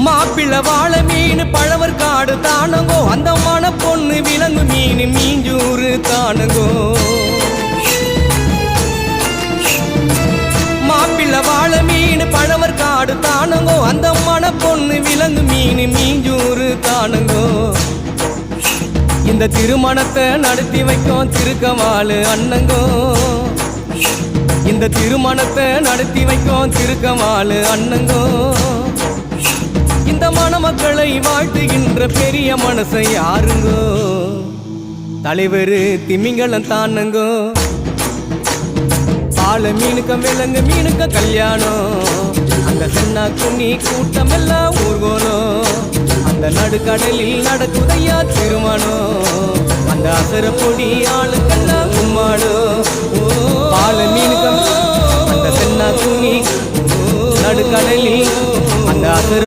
மாப்பிள்ள வாழை மீன் பழவர் காடு தானங்கோ அந்த மன பொண்ணு விலங்கு மீன் மீஞ்சூறு தானங்கோ மாப்பிள்ள வாழை மீன் பழவர் காடு தானங்கோ அந்த மன பொண்ணு விலங்கு மீன் மீஞ்சூறு தானங்கோ இந்த திருமணத்தை நடத்தி வைக்கும் திருக்கமாலு அண்ணங்கோ இந்த திருமணத்தை நடத்தி வைக்கும் திருக்கமாலு அண்ணங்கோ இந்த மணமக்களை வாழ்த்துகின்ற பெரிய மனசை யாருங்கோ தலைவர் திமிங்கலம் தானுங்கோ பால மீனுக்க விலங்கு மீனுக்க கல்யாணம் அந்த சென்னா குன்னி கூட்டம் எல்லாம் ஊர்கோலம் அந்த நடுக்கடலில் நடக்குதையா திருமணம் அந்த அசர பொடி ஆளுக்கெல்லாம் கும்மாடும் பால மீனுக்க அந்த சென்னா குன்னி நடுக்கடலில் அந்த அசர